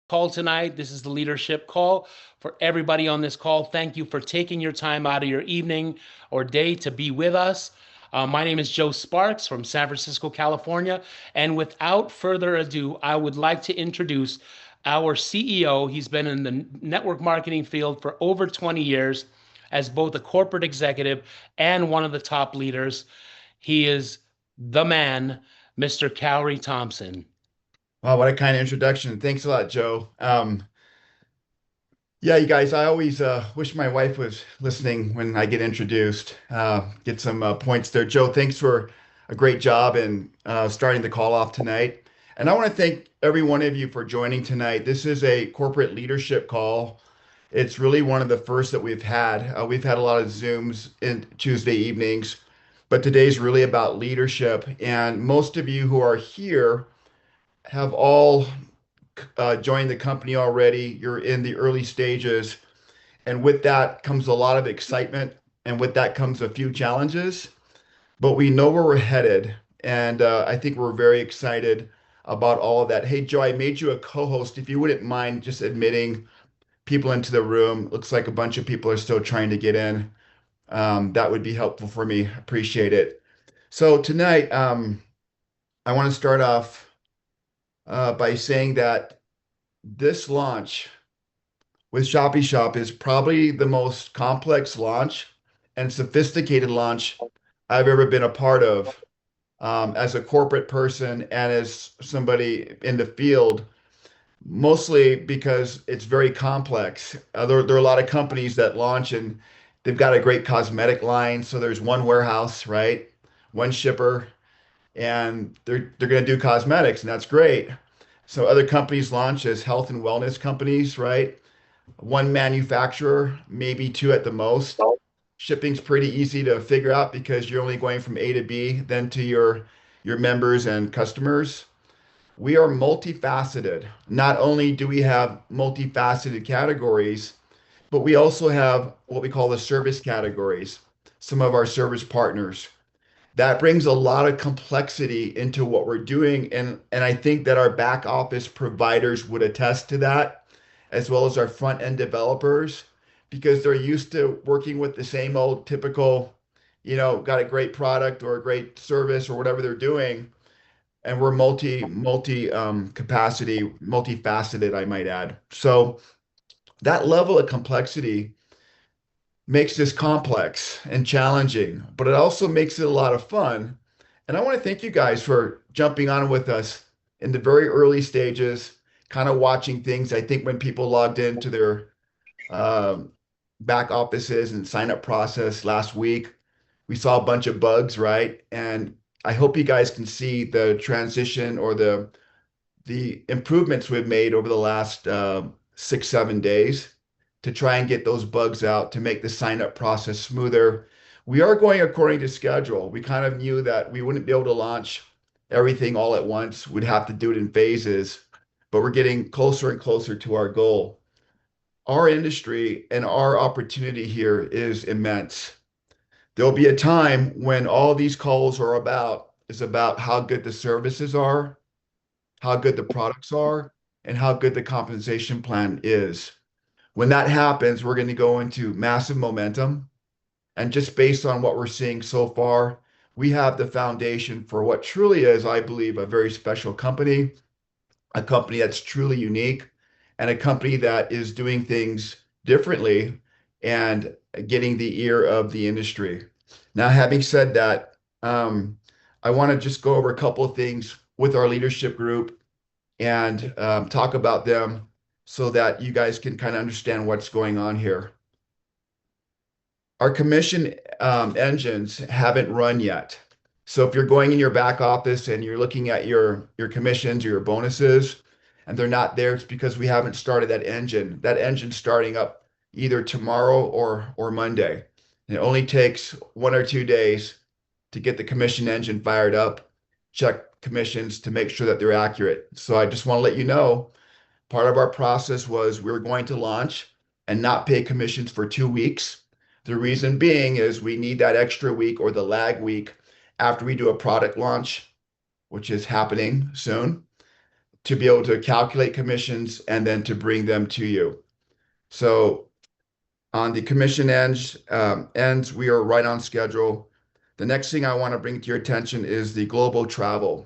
call tonight. This is the leadership call for everybody on this call. Thank you for taking your time out of your evening or day to be with us. My name is Joe Sparks from San Francisco, California. And without further ado, I would like to introduce our CEO. He's been in the network marketing field for over 20 years as both a corporate executive and one of the top leaders. He is the man, Mr. Cowrie Thompson. Wow, what a kind of introduction. Thanks a lot, Joe. Yeah, you guys, I always wish my wife was listening when I get introduced. Get some points there. Joe, thanks for a great job in starting the call off tonight. And I want to thank every one of you for joining tonight. This is a corporate leadership call. It's really one of the first that we've had. We've had a lot of Zooms in Tuesday evenings, but today's really about leadership. And most of you who are here have all joined the company already. You're in the early stages. And with that comes a lot of excitement. And with that comes a few challenges. But we know where we're headed. And I think we're very excited about all of that. Hey, Joe, I made you a co host. If you wouldn't mind just admitting people into the room, looks like a bunch of people are still trying to get in. That would be helpful for me. Appreciate it. So tonight, I want to start off by saying that this launch with ShoppyShop is probably the most complex launch and sophisticated launch I've ever been a part of, as a corporate person and as somebody in the field, mostly because it's very complex. There are a lot of companies that launch and they've got a great cosmetic line. So there's one warehouse, right? One shipper, and they're going to do cosmetics, and that's great. So other companies launch as health and wellness companies, right? One manufacturer, maybe two at the most. Shipping's pretty easy to figure out because you're only going from A to B, then to your members and customers. We are multifaceted. Not only do we have multifaceted categories, but we also have what we call the service categories, some of our service partners. That brings a lot of complexity into what we're doing. And I think that our back office providers would attest to that, as well as our front end developers, because they're used to working with the same old typical, got a great product or a great service or whatever they're doing. And we're capacity, multifaceted, I might add. So that level of complexity makes this complex and challenging, but it also makes it a lot of fun. And I want to thank you guys for jumping on with us in the very early stages, kind of watching things. I think when people logged into their um, back offices and sign up process last week, we saw a bunch of bugs, right? And I hope you guys can see the transition or the improvements we've made over the last 6, 7 days to try and get those bugs out to make the sign up process smoother. We are going according to schedule. We kind of knew that we wouldn't be able to launch everything all at once. We'd have to do it in phases, but we're getting closer and closer to our goal. Our industry and our opportunity here is immense. There'll be a time when all these calls are about is about how good the services are, how good the products are, and how good the compensation plan is. When that happens, we're going to go into massive momentum. And just based on what we're seeing so far, we have the foundation for what truly is, I believe, a very special company, a company that's truly unique, and a company that is doing things differently and getting the ear of the industry. Now, having said that, I want to just go over a couple of things with our leadership group and talk about them so that you guys can kind of understand what's going on here. Our commission engines haven't run yet. So if you're going in your back office and you're looking at your commissions or your bonuses and they're not there, it's because we haven't started that engine. That engine's starting up either tomorrow or Monday. And it only takes 1 or 2 days to get the commission engine fired up, check commissions to make sure that they're accurate. So I just want to let you know, part of our process was we were going to launch and not pay commissions for 2 weeks. The reason being is we need that extra week or the lag week after we do a product launch, which is happening soon, to be able to calculate commissions and then to bring them to you. So on the commission ends, we are right on schedule. The next thing I want to bring to your attention is the global travel.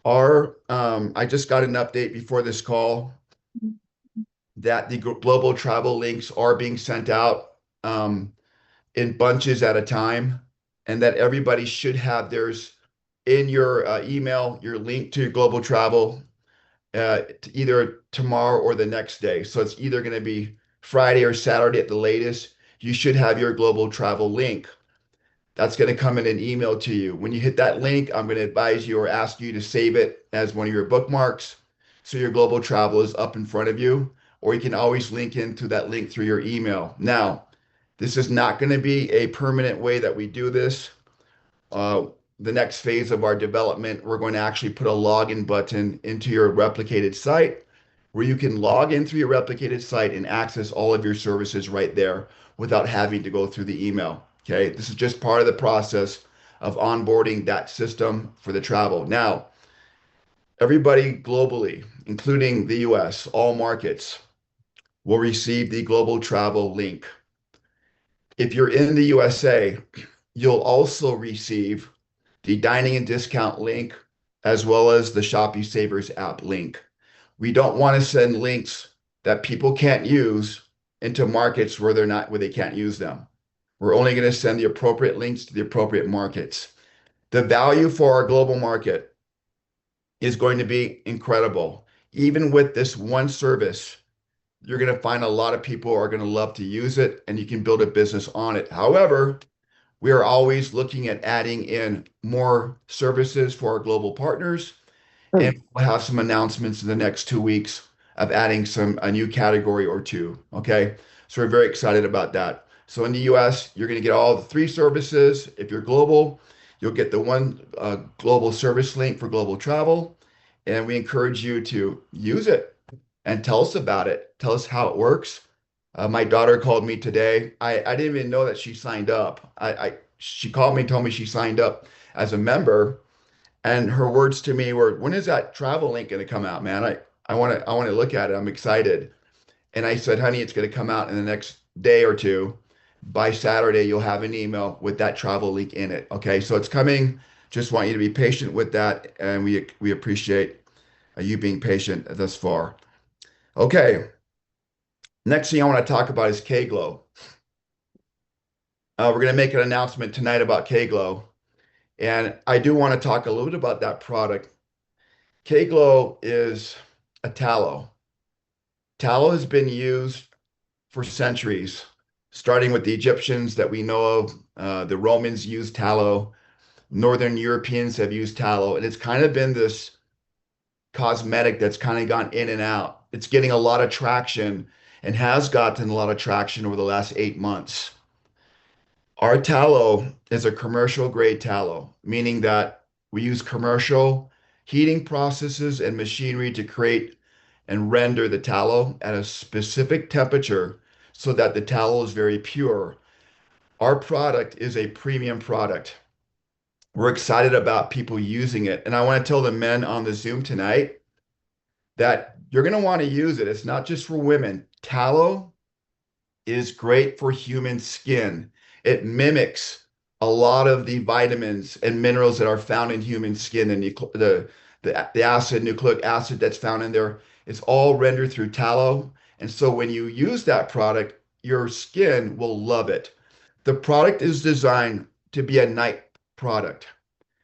I just got an update before this call that the global travel links are being sent out in bunches at a time, and that everybody should have theirs in your email, your link to global travel, either tomorrow or the next day. So it's either going to be Friday or Saturday at the latest. You should have your global travel link. That's going to come in an email to you. When you hit that link, I'm going to advise you or ask you to save it as one of your bookmarks so your global travel is up in front of you, or you can always link into that link through your email. Now, this is not going to be a permanent way that we do this. Uh, the next phase of our development, we're going to actually put a login button into your replicated site where you can log in through your replicated site and access all of your services right there without having to go through the email. Okay, this is just part of the process of onboarding that system for the travel. Now, everybody globally, including the US, all markets, will receive the global travel link. If you're in the USA, you'll also receive the dining and discount link as well as the Shopee Savers app link. We don't want to send links that people can't use into markets where they can't use them. We're only going to send the appropriate links to the appropriate markets. The value for our global market is going to be incredible. Even with this one service, you're going to find a lot of people are going to love to use it and you can build a business on it. However, we are always looking at adding in more services for our global partners, and we'll have some announcements in the next 2 weeks of adding a new category or two. Okay, so we're very excited about that. So in the US, you're going to get all the three services. If you're global, you'll get the one global service link for global travel, and we encourage you to use it and tell us about it. Tell us how it works. My daughter called me today. I didn't even know that she signed up. She called me, told me she signed up as a member, and her words to me were, "When is that travel link going to come out, man? I want to look at it. I'm excited." And I said, "Honey, it's going to come out in the next day or two. By Saturday, you'll have an email with that travel link in it." Okay, so it's coming. Just want you to be patient with that, and we appreciate you being patient thus far. Okay. Next thing I want to talk about is K-Glow. We're going to make an announcement tonight about K-Glow, and I do want to talk a little bit about that product. K-Glow is a tallow. Tallow has been used for centuries, starting with the Egyptians that we know of. The Romans used tallow. Northern Europeans have used tallow, and it's kind of been this cosmetic that's kind of gone in and out. It's getting a lot of traction and has gotten a lot of traction over the last 8 months. Our tallow is a commercial grade tallow, meaning that we use commercial heating processes and machinery to create and render the tallow at a specific temperature so that the tallow is very pure. Our product is a premium product. We're excited about people using it. And I want to tell the men on the Zoom tonight that you're going to want to use it. It's not just for women. Tallow is great for human skin. It mimics a lot of the vitamins and minerals that are found in human skin, and the acid, nucleic acid that's found in there. It's all rendered through tallow. And so when you use that product, your skin will love it. The product is designed to be a night product.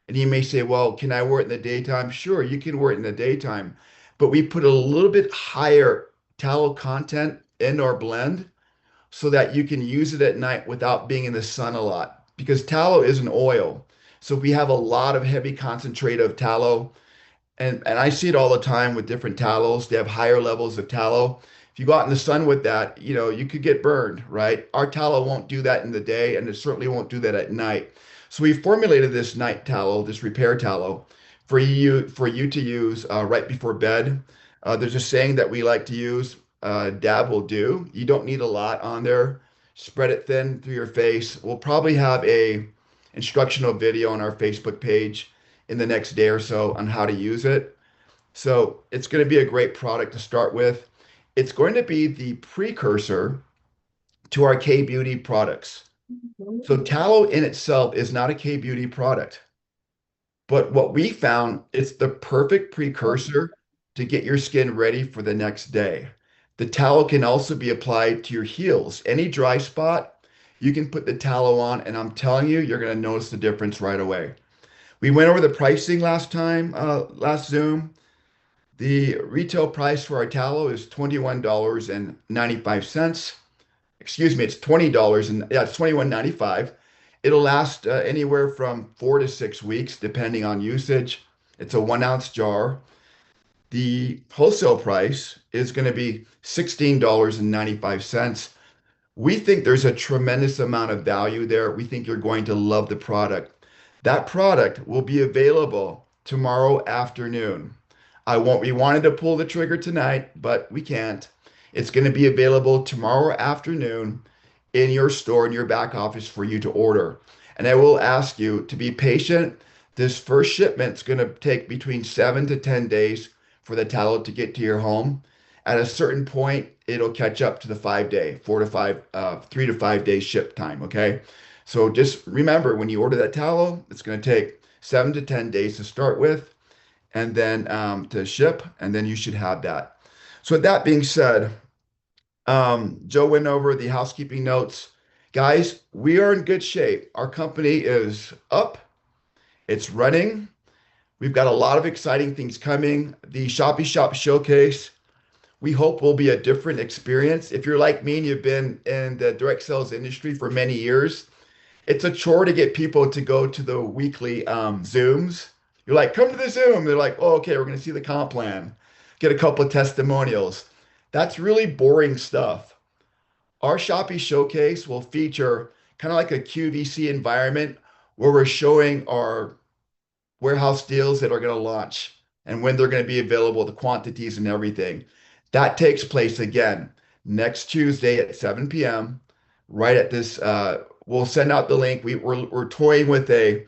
And you may say, well, can I wear it in the daytime? Sure, you can wear it in the daytime. But we put a little bit higher tallow content in our blend so that you can use it at night without being in the sun a lot. Because tallow is an oil. So we have a lot of heavy concentrate of tallow. And I see it all the time with different tallows. They have higher levels of tallow. If you go out in the sun with that, you could get burned, right? Our tallow won't do that in the day, and it certainly won't do that at night. So we formulated this night tallow, this repair tallow, for you to use right before bed. There's a saying that we like to use, dab will do. You don't need a lot on there. Spread it thin through your face. We'll probably have a instructional video on our Facebook page in the next day or so on how to use it. So it's going to be a great product to start with. It's going to be the precursor to our K Beauty products. So tallow in itself is not a K Beauty product, but what we found, it's the perfect precursor to get your skin ready for the next day. The tallow can also be applied to your heels. Any dry spot, you can put the tallow on, and I'm telling you, you're going to notice the difference right away. We went over the pricing last time, last Zoom. The retail price for our tallow is $21.95. Excuse me, it's $20 and yeah, it's 21.95. It'll last anywhere from 4 to 6 weeks, depending on usage. It's a 1 ounce jar. The wholesale price is going to be $16.95. We think there's a tremendous amount of value there. We think you're going to love the product. That product will be available tomorrow afternoon. We wanted to pull the trigger tonight, but we can't. It's going to be available tomorrow afternoon in your store, in your back office for you to order. And I will ask you to be patient. This first shipment's going to take between 7 to 10 days for the tallow to get to your home. At a certain point, it'll catch up to the 5 day, 3 to 5 day ship time. Okay. So just remember when you order that tallow, it's going to take 7 to 10 days to start with and then to ship, and then you should have that. So with that being said, Joe went over the housekeeping notes. Guys, we are in good shape. Our company is up, it's running. We've got a lot of exciting things coming. The ShoppyShop showcase, we hope will be a different experience. If you're like me and you've been in the direct sales industry for many years, it's a chore to get people to go to the weekly Zooms. You're like, come to the Zoom. They're like, oh, okay, we're going to see the comp plan, get a couple of testimonials. That's really boring stuff. Our Shopee Showcase will feature kind of like a QVC environment where we're showing our warehouse deals that are going to launch and when they're going to be available, the quantities and everything. That takes place again next Tuesday at 7 p.m. Right at this, we'll send out the link. We're toying with a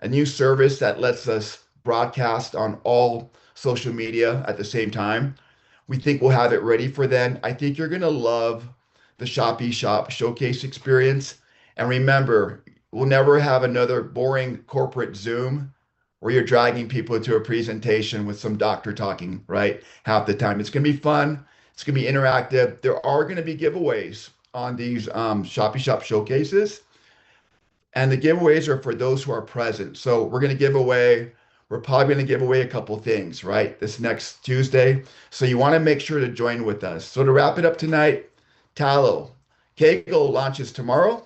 new service that lets us broadcast on all social media at the same time. We think we'll have it ready for then. I think you're going to love the Shopee Shop showcase experience. And remember, we'll never have another boring corporate Zoom where you're dragging people to a presentation with some doctor talking, right? Half the time. It's going to be fun. It's going to be interactive. There are going to be giveaways on these Shopee Shop showcases. And the giveaways are for those who are present. So we're probably going to give away a couple things, right? This next Tuesday. So you want to make sure to join with us. So to wrap it up tonight, tallow. Kegel launches tomorrow.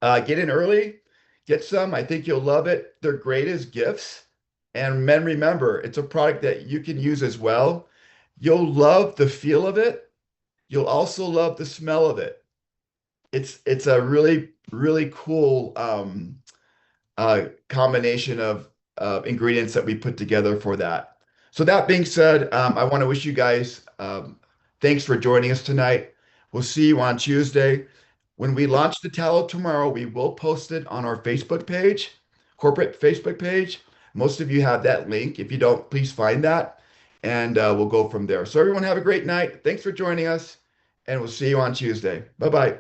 Get in early, get some. I think you'll love it. They're great as gifts. And men, remember, it's a product that you can use as well. You'll love the feel of it. You'll also love the smell of it. It's a really cool combination of ingredients that we put together for that. So that being said, I want to wish you guys thanks for joining us tonight. We'll see you on Tuesday. When we launch the tallow tomorrow, we will post it on our Facebook page, corporate Facebook page. Most of you have that link. If you don't, please find that, and we'll go from there. So everyone have a great night. Thanks for joining us, and we'll see you on Tuesday. Bye-bye.